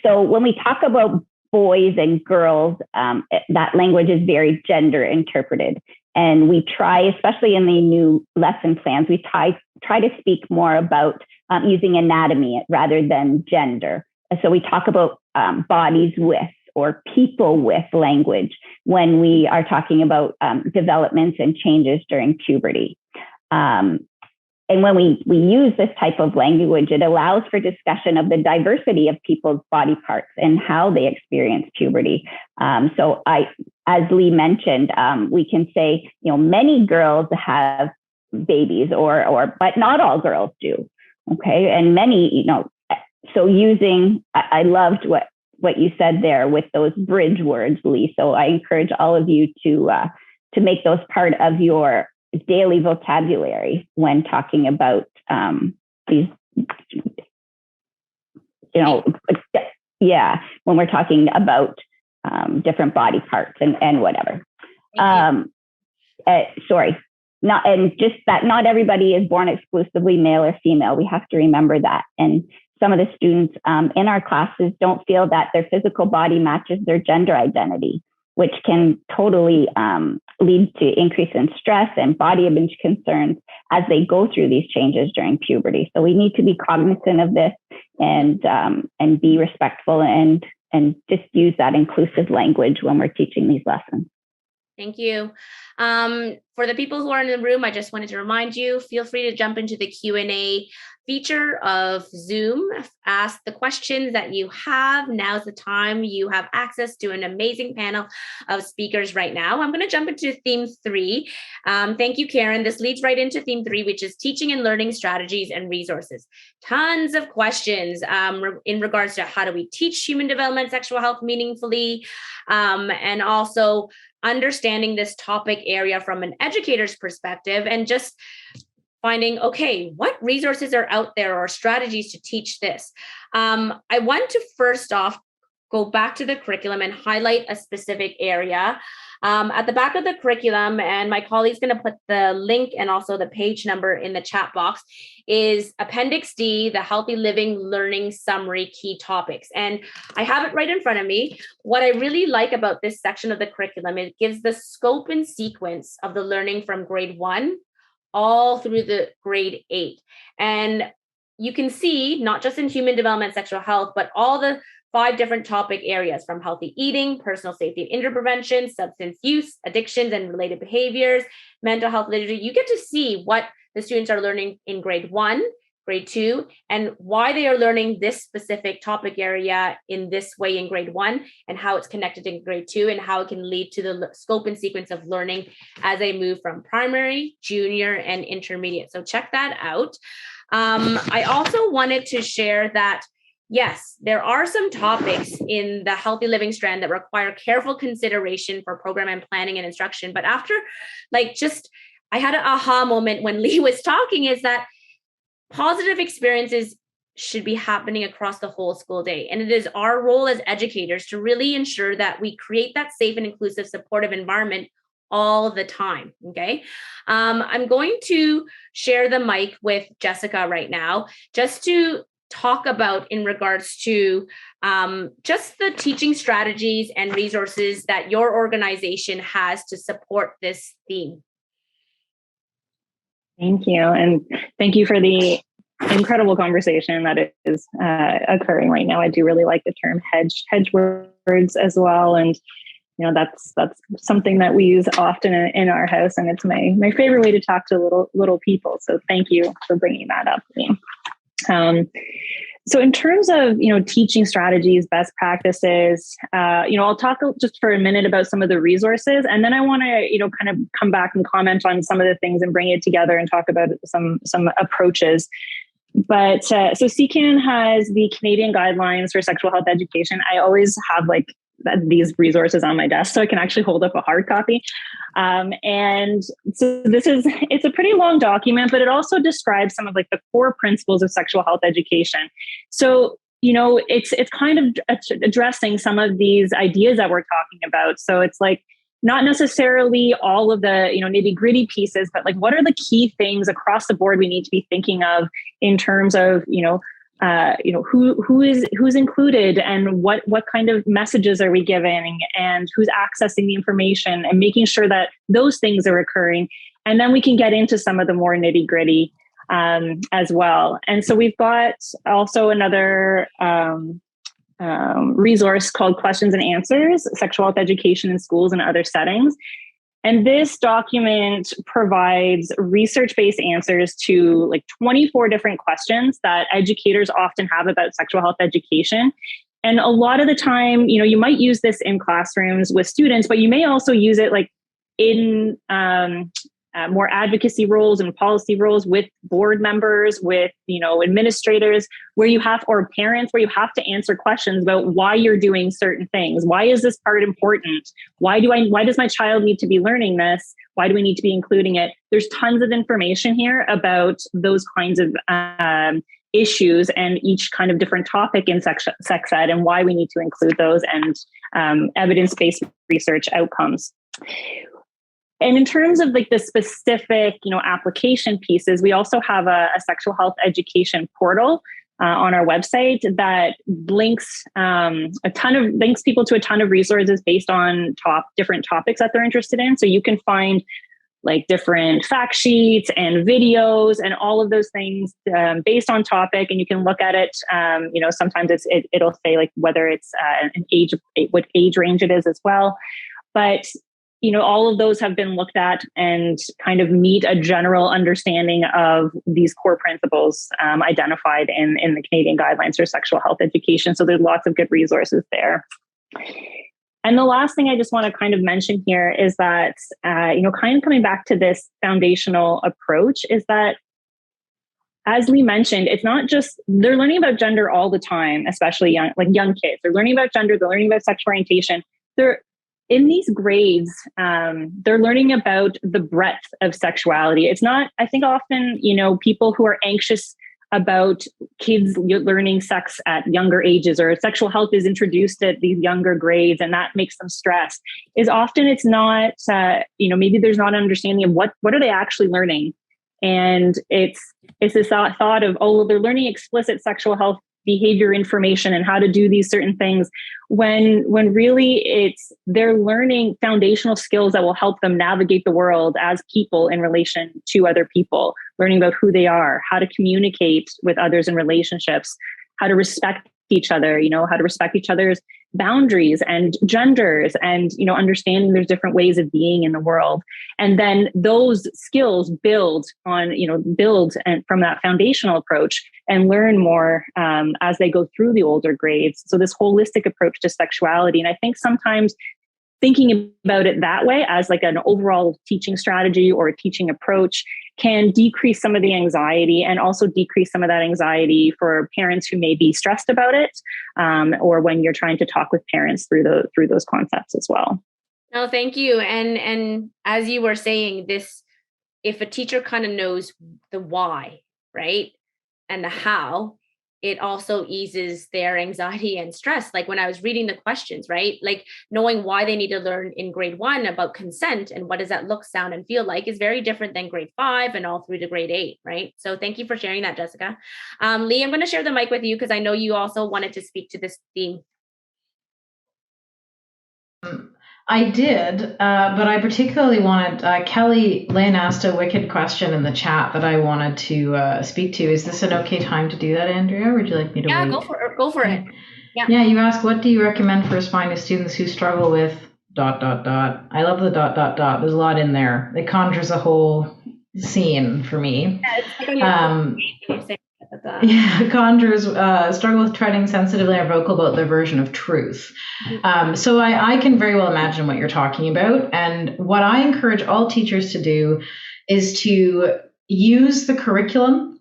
S2: So when we talk about boys and girls, that language is very gender interpreted. And we try, especially in the new lesson plans, we try to speak more about using anatomy rather than gender. So we talk about bodies with or people with language when we are talking about developments and changes during puberty. And when we use this type of language, it allows for discussion of the diversity of people's body parts and how they experience puberty. So as Lee mentioned, we can say, many girls have babies, but not all girls do. Okay. And many, so I loved what you said there with those bridge words, Lee. So I encourage all of you to make those part of your daily vocabulary when talking about these, when we're talking about different body parts and whatever. Not everybody is born exclusively male or female. We have to remember that. And some of the students in our classes don't feel that their physical body matches their gender identity, which can totally lead to increase in stress and body image concerns as they go through these changes during puberty. So we need to be cognizant of this and be respectful and just use that inclusive language when we're teaching these lessons.
S1: Thank you. For the people who are in the room, I just wanted to remind you, feel free to jump into the Q&A feature of Zoom. Ask the questions that you have. Now's the time. You have access to an amazing panel of speakers right now. I'm going to jump into theme 3. Thank you, Karen. This leads right into theme 3, which is teaching and learning strategies and resources. Tons of questions in regards to how do we teach human development, sexual health meaningfully, and also understanding this topic area from an educator's perspective and just finding, okay, what resources are out there or strategies to teach this? I want to first off go back to the curriculum and highlight a specific area. At the back of the curriculum, and my colleague's going to put the link and also the page number in the chat box, is Appendix D, the Healthy Living Learning Summary Key Topics. And I have it right in front of me. What I really like about this section of the curriculum, it gives the scope and sequence of the learning from grade 1 all through the grade 8. And you can see, not just in human development, sexual health, but all the 5 different topic areas from healthy eating, personal safety and injury prevention, substance use, addictions and related behaviors, mental health literacy. You get to see what the students are learning in grade 1, grade 2, and why they are learning this specific topic area in this way in grade 1, and how it's connected in grade 2, and how it can lead to the scope and sequence of learning as they move from primary, junior, and intermediate. So check that out. I also wanted to share that yes, there are some topics in the healthy living strand that require careful consideration for program and planning and instruction. But after I had an aha moment when Lee was talking, is that positive experiences should be happening across the whole school day. And it is our role as educators to really ensure that we create that safe and inclusive, supportive environment all the time. Okay. I'm going to share the mic with Jessica right now, just to talk about in regards to just the teaching strategies and resources that your organization has to support this theme.
S4: Thank you. And thank you for the incredible conversation that is occurring right now. I do really like the term hedge words as well. And, that's something that we use often in our house. And it's my favorite way to talk to little people. So thank you for bringing that up. So in terms of, teaching strategies, best practices, I'll talk just for a minute about some of the resources, and then I want to, kind of come back and comment on some of the things and bring it together and talk about some approaches. But so CCAN has the Canadian Guidelines for Sexual Health Education. I always have these resources on my desk, so I can actually hold up a hard copy. And so it's a pretty long document, but it also describes some of the core principles of sexual health education. So, it's kind of addressing some of these ideas that we're talking about. So it's not necessarily all of the, nitty gritty pieces, but what are the key things across the board we need to be thinking of in terms of, who's included and what kind of messages are we giving and who's accessing the information, and making sure that those things are occurring. And then we can get into some of the more nitty gritty as well. And so we've got also another resource called Questions and Answers, Sexual Health Education in Schools and Other Settings. And this document provides research-based answers to 24 different questions that educators often have about sexual health education. And a lot of the time, you might use this in classrooms with students, but you may also use it in more advocacy roles and policy roles with board members, with, administrators, where you have, or parents, where you have to answer questions about why you're doing certain things. Why is this part important? Why does my child need to be learning this? Why do we need to be including it? There's tons of information here about those kinds of issues and each kind of different topic in sex ed and why we need to include those, and evidence-based research outcomes. And in terms of like the specific, application pieces, we also have a sexual health education portal on our website that links people to a ton of resources based on different topics that they're interested in. So you can find like different fact sheets and videos and all of those things based on topic, and you can look at it. Sometimes it'll say like whether it's an age, what age range it is as well, but all of those have been looked at and kind of meet a general understanding of these core principles identified in the Canadian Guidelines for Sexual Health Education. So there's lots of good resources there. And the last thing I just want to kind of mention here is that, kind of coming back to this foundational approach, is that, as Lee mentioned, it's not just, they're learning about gender all the time, especially young kids. They're learning about gender, they're learning about sexual orientation. They're in these grades, they're learning about the breadth of sexuality. It's not, I think often, people who are anxious about kids learning sex at younger ages, or sexual health is introduced at these younger grades and that makes them stressed, is often it's not, maybe there's not an understanding of what are they actually learning. And it's this thought of, they're learning explicit sexual health behavior information and how to do these certain things, when really they're learning foundational skills that will help them navigate the world as people in relation to other people, learning about who they are, how to communicate with others in relationships, how to respect each other, how to respect each other's boundaries and genders, and understanding there's different ways of being in the world. And then those skills build and from that foundational approach and learn more as they go through the older grades. So this holistic approach to sexuality. And I think sometimes thinking about it that way as like an overall teaching strategy or a teaching approach can decrease some of the anxiety, and also decrease some of that anxiety for parents who may be stressed about it, or when you're trying to talk with parents through those concepts as well.
S1: No, thank you. And as you were saying this, if a teacher kind of knows the why, right, and the how, it also eases their anxiety and stress. Like when I was reading the questions, right? Like knowing why they need to learn in grade 1 about consent and what does that look, sound, and feel like is very different than grade 5 and all through to grade 8, right? So thank you for sharing that, Jessica. Lee, I'm going to share the mic with you because I know you also wanted to speak to this theme.
S3: I did, but I particularly wanted, Kelly Lynn asked a wicked question in the chat that I wanted to speak to. Is this an okay time to do that, Andrea? Or would you like me to wait?
S1: Yeah, go for it.
S3: Yeah, you asked, what do you recommend for responding to students who struggle with ... I love the ... There's a lot in there. It conjures a whole scene for me.
S1: Yeah, it's like
S3: conjures struggle with treading sensitively or vocal about their version of truth. So I can very well imagine what you're talking about. And what I encourage all teachers to do is to use the curriculum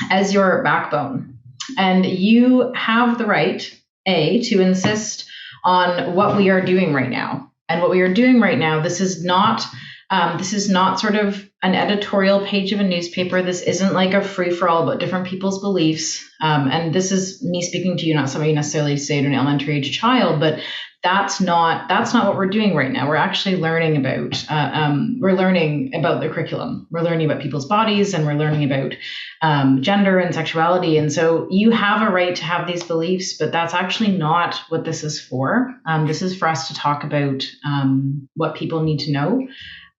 S3: as your backbone. And you have the right, to insist on what we are doing right now. And what we are doing right now, this is not sort of an editorial page of a newspaper. This isn't like a free-for-all about different people's beliefs. And this is me speaking to you, not somebody necessarily to say to an elementary age child, but that's not what we're doing right now. We're actually learning about the curriculum. We're learning about people's bodies, and we're learning about gender and sexuality. And so you have a right to have these beliefs, but that's actually not what this is for. This is for us to talk about what people need to know.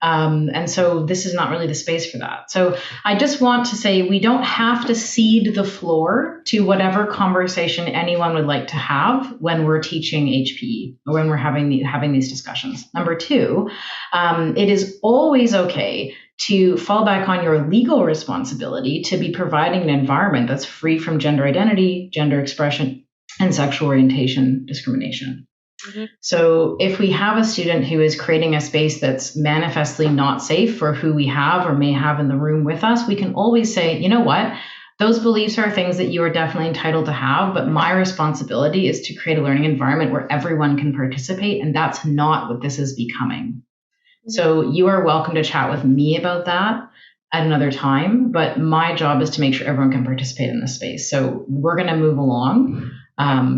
S3: And so this is not really the space for that. So I just want to say we don't have to cede the floor to whatever conversation anyone would like to have when we're teaching HPE or when we're having these discussions. Number 2, it is always okay to fall back on your legal responsibility to be providing an environment that's free from gender identity, gender expression, and sexual orientation discrimination. Mm-hmm. So if we have a student who is creating a space that's manifestly not safe for who we have or may have in the room with us, we can always say, you know what, those beliefs are things that you are definitely entitled to have, but my responsibility is to create a learning environment where everyone can participate, and that's not what this is becoming. Mm-hmm. So you are welcome to chat with me about that. at another time, but my job is to make sure everyone can participate in this space. So we're going to move along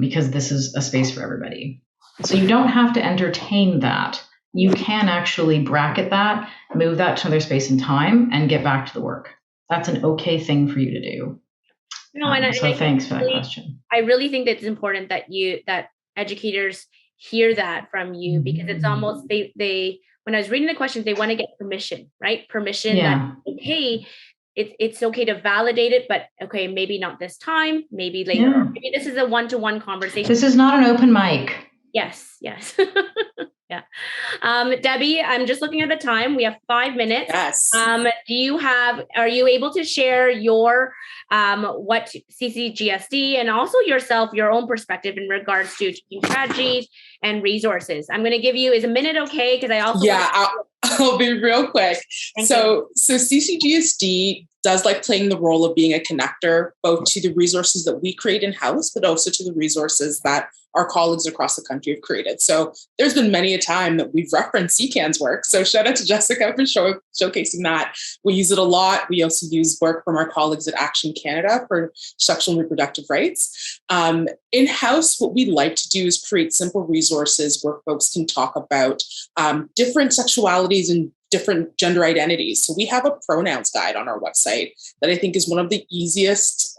S3: because this is a space for everybody. So you don't have to entertain that. You can actually bracket that, move that to another space and time, and get back to the work. That's an okay thing for you to do.
S1: No, and
S3: so thanks for that question.
S1: I really think that it's important that educators hear that from you, because it's almost they when I was reading the questions, they want to get permission, right? Permission that, hey, it's okay to validate it, but okay, maybe not this time, maybe later. Or maybe this is a one-to-one conversation.
S3: This is not an open mic.
S1: Yes. Yeah. Debbie, I'm just looking at the time. We have 5 minutes.
S5: Yes.
S1: Are you able to share your, what CCGSD and also yourself, your own perspective in regards to teaching strategies and resources? I'm going to give you, is a minute okay? Because I also.
S5: Yeah, I'll be real quick. So CCGSD does like playing the role of being a connector, both to the resources that we create in-house, but also to the resources that our colleagues across the country have created. So there's been many a time that we've referenced CCAN's work. So shout out to Jessica for showcasing that. We use it a lot. We also use work from our colleagues at Action Canada for sexual and reproductive rights. In-house, what we like to do is create simple resources where folks can talk about different sexualities and different gender identities. So we have a pronouns guide on our website that I think is one of the easiest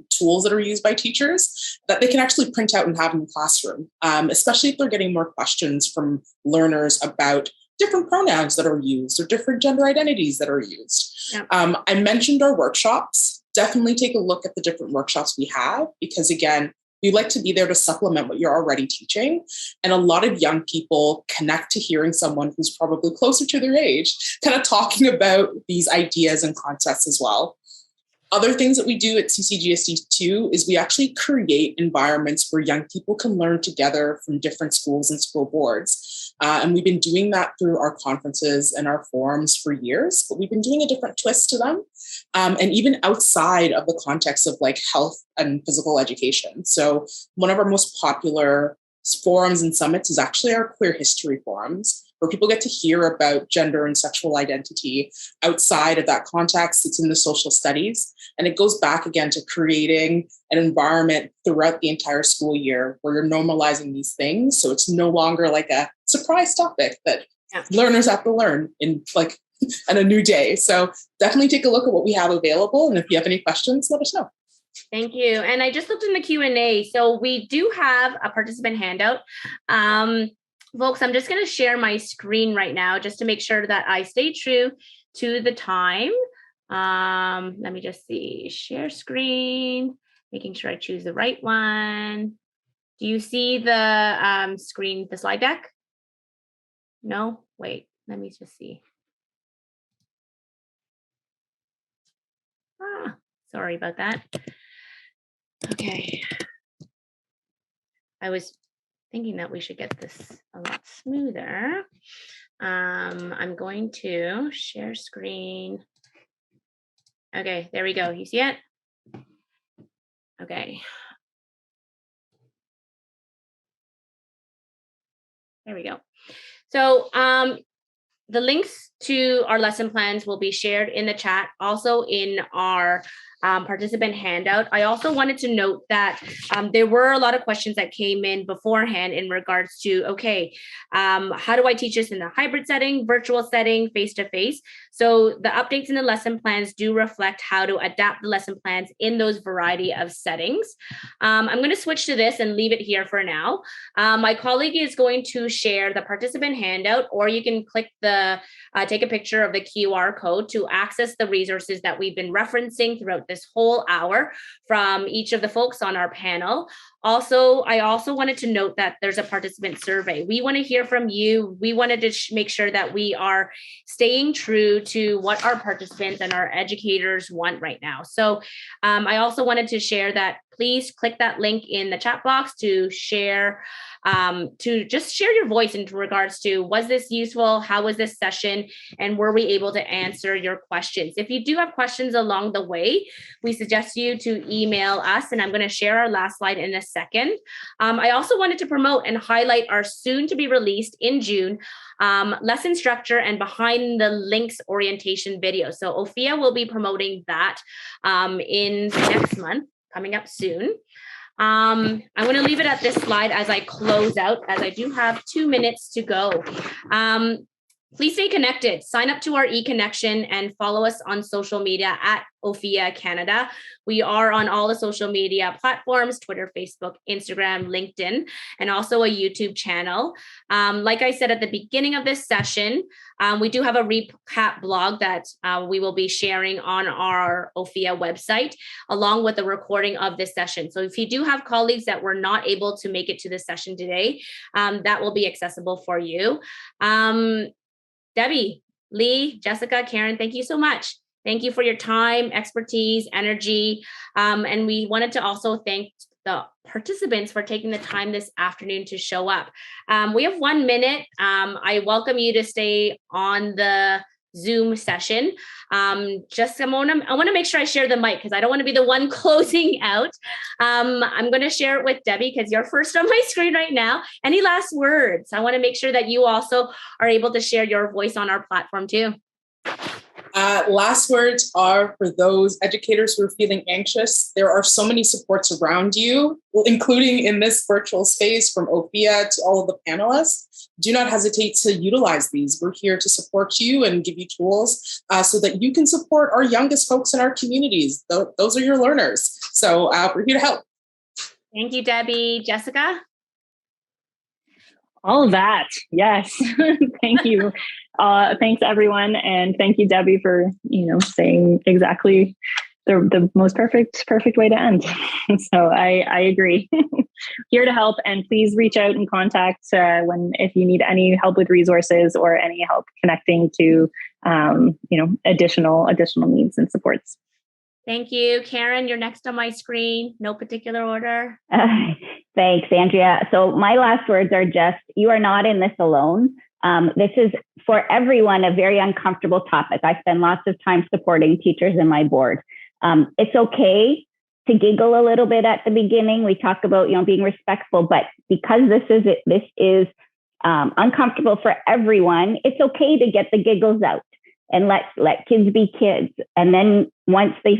S5: tools that are used by teachers that they can actually print out and have in the classroom, especially if they're getting more questions from learners about different pronouns that are used or different gender identities that are used. Yep. I mentioned our workshops. Definitely take a look at the different workshops we have, because again, we like to be there to supplement what you're already teaching. And a lot of young people connect to hearing someone who's probably closer to their age kind of talking about these ideas and concepts as well. Other things that we do at CCGSD too is we actually create environments where young people can learn together from different schools and school boards. And we've been doing that through our conferences and our forums for years, but we've been doing a different twist to them. And even outside of the context of like health and physical education. So one of our most popular forums and summits is actually our queer history forums, where people get to hear about gender and sexual identity outside of that context. It's in the social studies. And it goes back again to creating an environment throughout the entire school year where you're normalizing these things. So it's no longer like a surprise topic that learners have to learn in like on a new day. So definitely take a look at what we have available. And if you have any questions, let us know.
S1: Thank you. And I just looked in the Q&A. So we do have a participant handout. Folks, I'm just going to share my screen right now just to make sure that I stay true to the time. Let me just see. Share screen, making sure I choose the right one. Do you see the screen, the slide deck? No? Wait, let me just see. Sorry about that. Okay. I was thinking that we should get this a lot smoother. I'm going to share screen. Okay, there we go. You see it? Okay. There we go. So the links to our lesson plans will be shared in the chat, also in our participant handout. I also wanted to note that there were a lot of questions that came in beforehand in regards to, okay, how do I teach this in a hybrid setting, virtual setting, face-to-face? So the updates in the lesson plans do reflect how to adapt the lesson plans in those variety of settings. I'm going to switch to this and leave it here for now. My colleague is going to share the participant handout, or you can click the, take a picture of the QR code to access the resources that we've been referencing throughout this whole hour from each of the folks on our panel. Also, I also wanted to note that there's a participant survey. We want to hear from you. We wanted to make sure that we are staying true to what our participants and our educators want right now. So I also wanted to share that please click that link in the chat box to share, to just share your voice in regards to, was this useful? How was this session? And were we able to answer your questions? If you do have questions along the way, we suggest you to email us, and I'm going to share our last slide in a second. I also wanted to promote and highlight our soon to be released in June lesson structure and behind the links orientation video. So Ophia will be promoting that in next month, coming up soon. I'm going to leave it at this slide as I close out, as I do have 2 minutes to go. Please stay connected. Sign up to our eConnection and follow us on social media at Ophia Canada. We are on all the social media platforms, Twitter, Facebook, Instagram, LinkedIn, and also a YouTube channel. Like I said at the beginning of this session, we do have a recap blog that we will be sharing on our Ophia website, along with the recording of this session. So if you do have colleagues that were not able to make it to this session today, that will be accessible for you. Debbie, Lee, Jessica, Karen, thank you so much. Thank you for your time, expertise, energy. And we wanted to also thank the participants for taking the time this afternoon to show up. We have 1 minute. I welcome you to stay on the Zoom session. I want to make sure I share the mic because I don't want to be the one closing out. I'm going to share it with Debbie because you're first on my screen right now. Any last words? I want to make sure that you also are able to share your voice on our platform too.
S5: Last words are for those educators who are feeling anxious. There are so many supports around you, including in this virtual space, from Ophia to all of the panelists. Do not hesitate to utilize these. We're here to support you and give you tools so that you can support our youngest folks in our communities. Those are your learners. So we're here to help.
S1: Thank you, Debbie. Jessica?
S4: All of that. Yes. Thank you. Thanks everyone. And thank you, Debbie, for, saying exactly the most perfect way to end. So I agree. Here to help, and please reach out and contact if you need any help with resources or any help connecting to, additional needs and supports.
S1: Thank you. Karen, you're next on my screen. No particular order.
S2: Thanks, Andrea. So my last words are just, you are not in this alone. This is, for everyone, a very uncomfortable topic. I spend lots of time supporting teachers in my board. It's okay to giggle a little bit at the beginning. We talk about, being respectful, but because this is uncomfortable for everyone, it's okay to get the giggles out and let kids be kids. And then once they,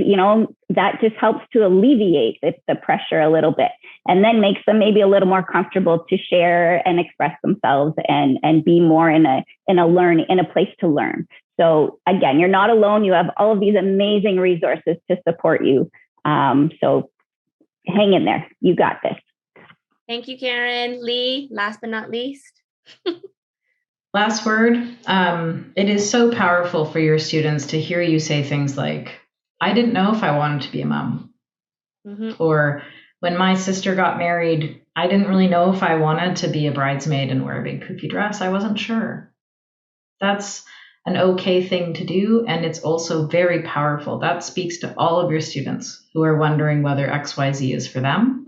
S2: that just helps to alleviate the pressure a little bit, and then makes them maybe a little more comfortable to share and express themselves and be more in a place to learn. So again, you're not alone. You have all of these amazing resources to support you. So hang in there. You got this.
S1: Thank you, Karen. Lee, last but not least.
S3: Last word. It is so powerful for your students to hear you say things like, I didn't know if I wanted to be a mom. Mm-hmm. Or when my sister got married, I didn't really know if I wanted to be a bridesmaid and wear a big poofy dress. I wasn't sure. That's an okay thing to do. And it's also very powerful. That speaks to all of your students who are wondering whether XYZ is for them,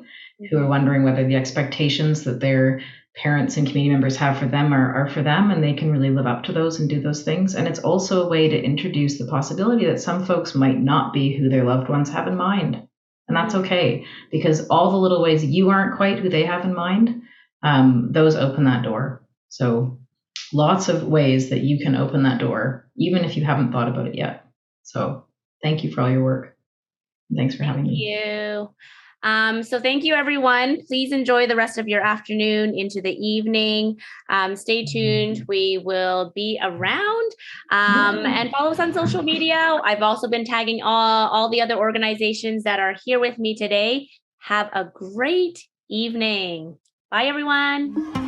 S3: who are wondering whether the expectations that their parents and community members have for them are for them, and they can really live up to those and do those things. And it's also a way to introduce the possibility that some folks might not be who their loved ones have in mind. And that's okay, because all the little ways you aren't quite who they have in mind, those open that door. So lots of ways that you can open that door, even if you haven't thought about it yet. So thank you for all your work. Thanks for having me.
S1: Thank you. So thank you, everyone. Please enjoy the rest of your afternoon into the evening. Stay tuned. We will be around and follow us on social media. I've also been tagging all the other organizations that are here with me today. Have a great evening. Bye, everyone.